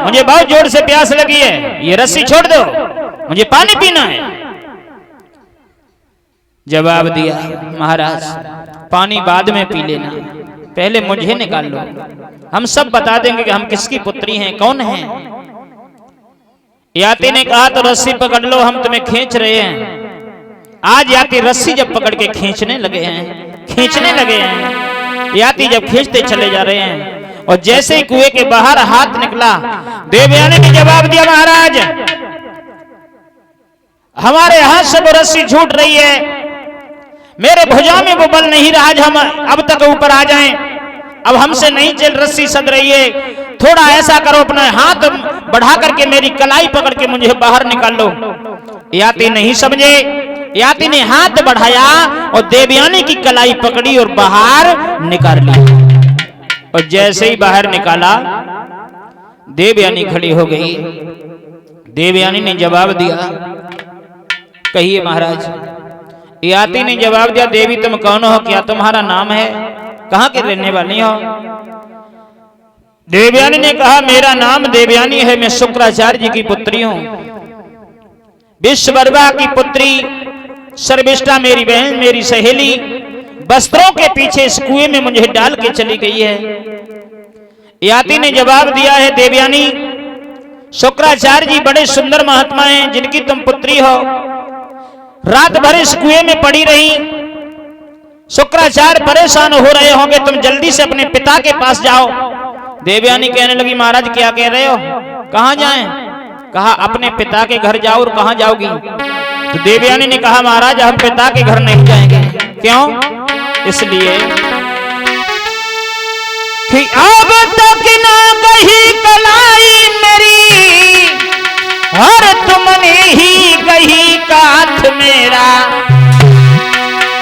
मुझे बहुत जोर से प्यास लगी है, ये रस्सी छोड़ दो, मुझे पानी पीना है। जवाब दिया, महाराज पानी बाद में पी लेना, पहले मुझे निकाल लो, हम सब बता देंगे कि हम किसकी पुत्री हैं, कौन हैं। याति ने कहा तो रस्सी पकड़ लो, हम तुम्हें खींच रहे हैं। आज याति रस्सी जब पकड़ के खींचने लगे हैं, याति जब खींचते चले जा रहे हैं और जैसे ही कुएं के बाहर हाथ निकला, देवयानी ने जवाब दिया, महाराज हमारे हाथ से वो रस्सी छूट रही है, मेरे भुजाओं में वो बल नहीं रहा, हम अब तक ऊपर आ जाएं, अब हमसे नहीं चल रस्सी सद रही है, थोड़ा ऐसा करो अपना हाथ बढ़ा करके मेरी कलाई पकड़ के मुझे बाहर निकाल लो। याति नहीं समझे, याति ने हाथ बढ़ाया और देवयानी की कलाई पकड़ी और बाहर निकाल ली। और जैसे ही बाहर निकाला, देवयानी खड़ी हो गई। देवयानी ने जवाब दिया, कहिए महाराज। याति ने जवाब दिया, देवी तुम कौन हो, क्या तुम्हारा नाम है, कहां के रहने वाली हो। देवयानी ने कहा, मेरा नाम देवयानी है, मैं शुक्राचार्य जी की पुत्री हूं, विश्ववर्मा की पुत्री सर्विष्ठा मेरी बहन, मेरी सहेली वस्त्रों के पीछे इस कुएं में मुझे डाल के चली गई है। याति ने जवाब दिया है, देवयानी शुक्राचार्य जी बड़े सुंदर महात्मा हैं, जिनकी तुम पुत्री हो, रात भर इस कुएं में पड़ी रही, शुक्राचार्य परेशान हो रहे होंगे, तुम जल्दी से अपने पिता के पास जाओ। देवयानी कहने लगी, महाराज क्या कह रहे हो, कहां जाएं। कहा, अपने पिता के घर जाओ। और कहां जाओगी। तो देवयानी ने कहा, महाराज हम पिता के घर नहीं जाएंगे। क्यों। इसलिए कि अब तक ना कही कलाई मेरी, और तुमने ही कही काथ मेरा,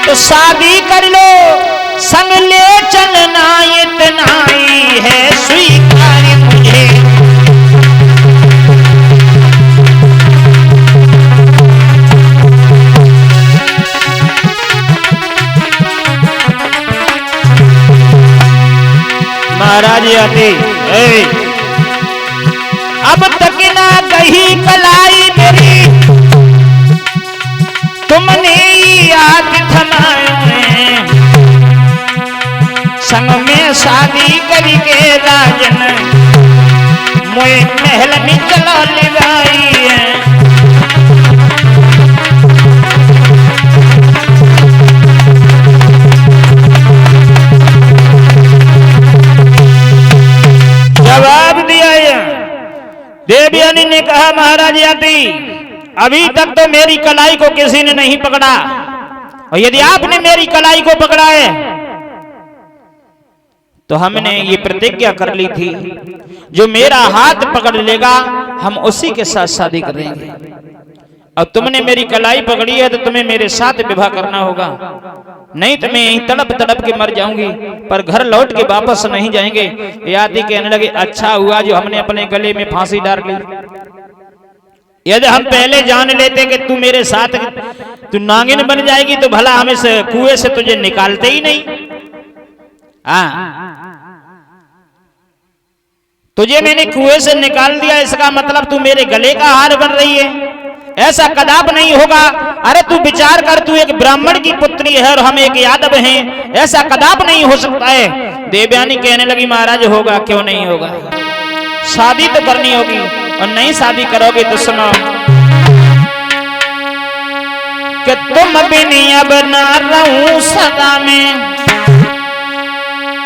तो शादी कर लो, संग ले चलना, इतना ही है स्वीकार मुझे। महाराज याति, अब तक ना कही कलाई मेरी, तुमने याद थमाए, संग में शादी करके राजन मोए महल में चला ले गई है। जवाब दिया देवयानी ने कहा, महाराज याति अभी तक तो मेरी कलाई को किसी ने नहीं पकड़ा, और यदि आपने मेरी कलाई को पकड़ा है तो हमने ये प्रतिज्ञा कर ली थी, जो मेरा हाथ पकड़ लेगा हम उसी के साथ शादी करेंगे। और तुमने मेरी कलाई पकड़ी है तो तुम्हें मेरे साथ विवाह करना होगा, नहीं तो मैं यहीं तड़प तड़प के मर जाऊंगी, पर घर लौट के वापस नहीं जाएंगे। याति कहने लगे, अच्छा हुआ जो हमने अपने गले में फांसी डाल ली, यदि हम पहले जान लेते कि तू मेरे साथ तू नागिन बन जाएगी तो भला हम इस कुएं से तुझे निकालते ही नहीं। तुझे मैंने कुएं से निकाल दिया, इसका मतलब तू मेरे गले का हार बन रही है, ऐसा कदाप नहीं होगा। अरे तू विचार कर, तू एक ब्राह्मण की पुत्री है और हम एक यादव हैं, ऐसा कदाप नहीं हो सकता है। देवयानी कहने लगी, महाराज होगा, क्यों नहीं होगा, शादी तो करनी होगी, और नहीं शादी करोगे तो सुनो कि तुम बिन अब ना रहूं सदा में,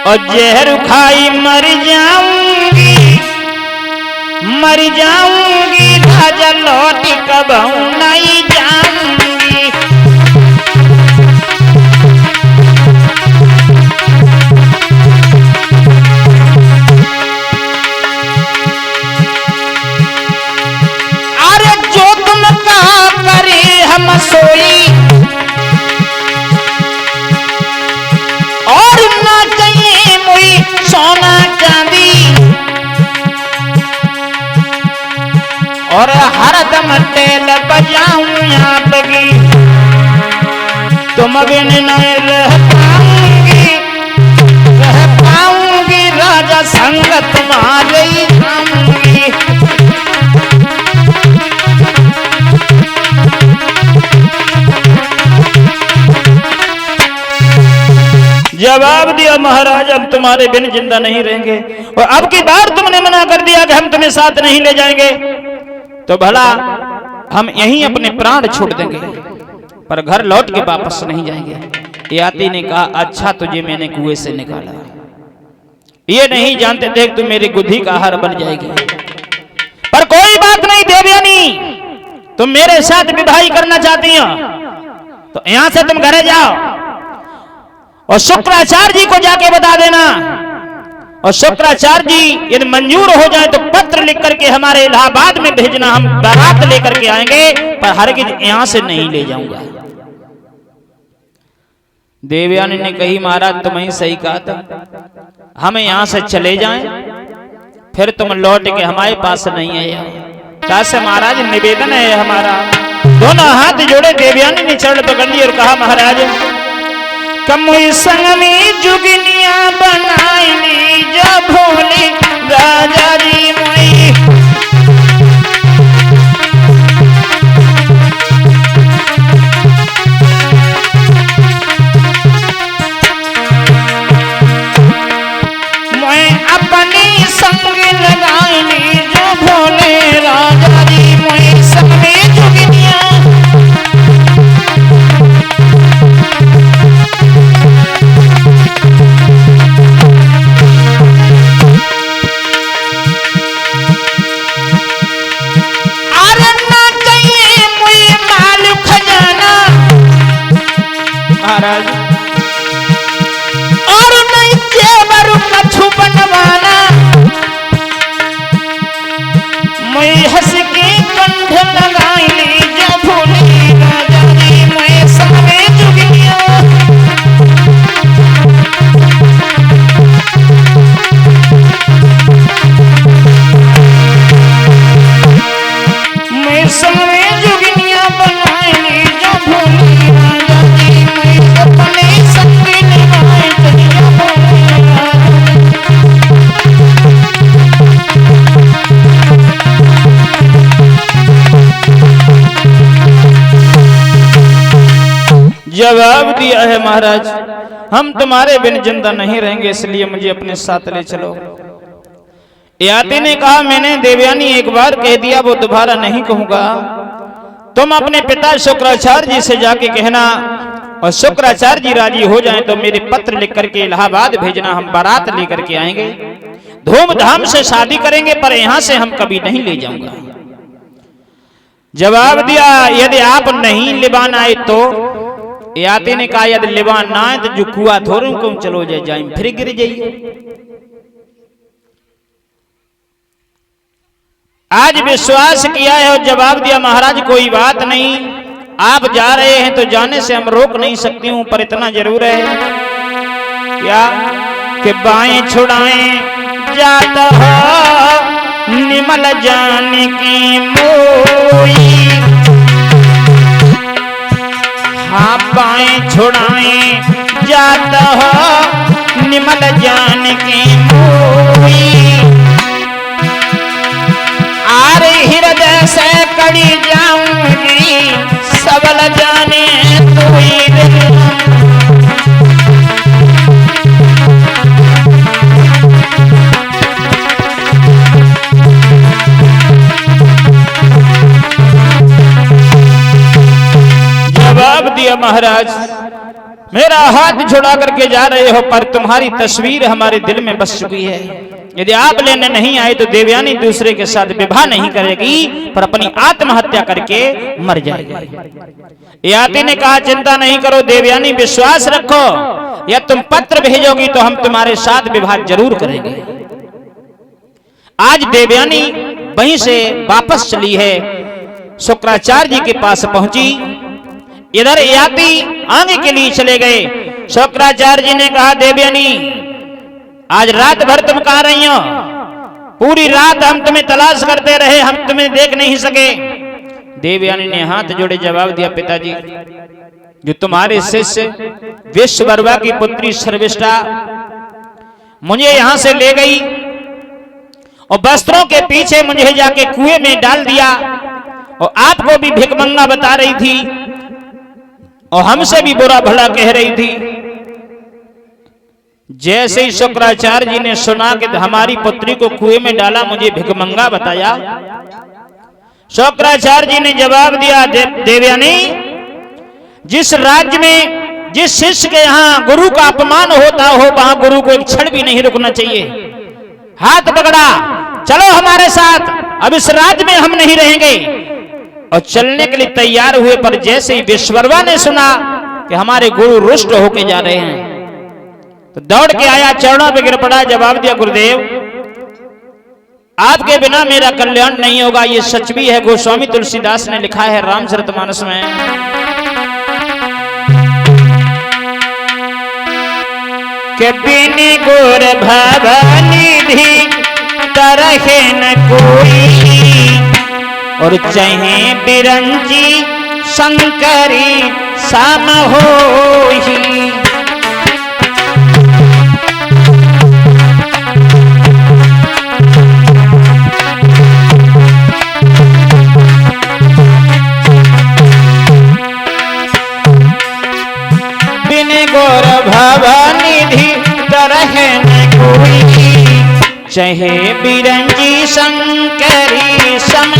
और जहर खाई मर जाऊंगी, राजा लौट कब नहीं जाऊंगी। अरे जो तुम कहा करे हम सोई, और ना चाहिए मुई सोना चांदी, और हरदम तेल बजाऊं आपकी, तुम बिन नहीं रह पाऊंगी, राजा संग तुम्हारे जाऊंगी। जवाब दिया महाराज अब तुम्हारे बिन जिंदा नहीं रहेंगे, और अब की बार तुमने मना कर दिया कि हम तुम्हें साथ नहीं ले जाएंगे, तो भला हम यहीं अपने प्राण छोड़ देंगे, पर घर लौट के वापस नहीं जाएंगे। याति ने कहा अच्छा तुझे मैंने कुएं से निकाला, ये नहीं जानते थे कि तुम मेरी गुद्धी का आहार बन जाएगी, पर कोई बात नहीं देवयानी, तुम मेरे साथ विवाह करना चाहती हो तो यहां से तुम घरे जाओ और शुक्राचार्य जी को जाके बता देना, और शुक्राचार्य जी यदि मंजूर हो जाए तो पत्र लिख करके हमारे इलाहाबाद में भेजना, हम बारात लेकर के आएंगे, पर हरगिज यहां से नहीं ले जाऊंगा। देवयानी ने कही महाराज तुम्हें सही कहा था, हम यहां से चले जाएं फिर तुम लौट के हमारे पास नहीं आए। कैसे महाराज निवेदन है हमारा। दोनों हाथ जोड़े देवयानी ने चरण पकड़ लिए और कहा महाराज कमुई संग में जुगनिया बनाई जो भोले राजा जी मोई, मैं अपनी संग लगाई जो भोले राजा जी मोई संग में जुगनिया। और नहीं जेवर कछु बनवाना, मैं हंस के कंठ लगाई जो भोले राजा जी मैं सामने जुगिया। मैं सामने जुगिया बनाई जो भोले राजा जी मैं अपने संग निभाए कहिया भोले राजा। जवाब दिया है महाराज हम तुम्हारे बिन जिंदा नहीं रहेंगे, इसलिए मुझे अपने साथ ले चलो। याति ने कहा मैंने देवयानी एक बार कह दिया वो दोबारा नहीं कहूंगा, तुम अपने पिता शुक्राचार्य जी से जाके कहना और शुक्राचार्य जी राजी हो जाएं तो मेरे पत्र लिख करके इलाहाबाद भेजना, हम बारात लेकर के आएंगे, धूमधाम से शादी करेंगे, पर यहां से हम कभी नहीं ले जाऊंगा। जवाब दिया यदि आप नहीं लिबान आए तो। याति ने कहा यदि लिबान ना आए तो जो कुआ थोड़े को चलो जाए फिर गिर जाइए। आज विश्वास किया है और जवाब दिया महाराज कोई बात नहीं, आप जा रहे हैं तो जाने से हम रोक नहीं सकती हूं, पर इतना जरूर है क्या कि बाएं छुड़ाएं जाता हो निमल जान की मोई, हाँ बाएं छुड़ाएं जाता हो निमल जान की मोई, आर हृदय से कड़ी जाऊंगी सबल जाने तू ही दिल। जवाब दिया महाराज मेरा हाथ छुड़ा करके जा रहे हो, पर तुम्हारी तस्वीर हमारे दिल में बस चुकी है, यदि आप लेने नहीं आए तो देवयानी दूसरे के साथ विवाह नहीं करेगी, पर अपनी आत्महत्या करके मर जाएगी। याति ने कहा चिंता नहीं करो देवयानी, विश्वास रखो, या तुम पत्र भेजोगी तो हम तुम्हारे साथ विवाह जरूर करेंगे। आज देवयानी वहीं से वापस चली है, शुक्राचार्य जी के पास पहुंची, इधर याति आगे के लिए चले गए। शुक्राचार्य जी ने कहा देवयानी आज रात भर तुम कहां रही हो, पूरी रात हम तुम्हें तलाश करते रहे, हम तुम्हें देख नहीं सके। देवयानी ने हाथ जोड़े जवाब दिया पिताजी जो तुम्हारे शिष्य विश्ववर्मा की पुत्री सर्विष्ठा मुझे यहां से ले गई और वस्त्रों के पीछे मुझे जाके कुएं में डाल दिया, और आपको भी भिखमंगा बता रही थी और हमसे भी बुरा भला कह रही थी। जैसे ही शुक्राचार्य जी ने सुना कि हमारी पुत्री को कुएं में डाला, मुझे भिखमंगा बताया, शुक्राचार्य जी ने जवाब दिया, देवयानी, जिस राज्य में जिस शिष्य के यहाँ गुरु का अपमान होता हो, वहां गुरु को एक क्षण भी नहीं रुकना चाहिए। हाथ पकड़ा, चलो हमारे साथ, अब इस राज्य में हम नहीं रहेंगे। और चलने के लिए तैयार हुए, पर जैसे ही विश्वकर्मा ने सुना कि हमारे गुरु रुष्ट होके जा रहे हैं, तो दौड़ के आया, चरणों पे गिर पड़ा, जवाब दिया, गुरुदेव, आपके बिना मेरा कल्याण नहीं होगा। ये सच भी है, गोस्वामी तुलसीदास ने लिखा है रामचरितमानस में। के बिन गुर भवनिधि तरहे न कोई, और चाहे बिरंजी शंकरी सम होई। गोर भवनिधि तरहे न कोई, चाहे बिरंजी शंकरी सम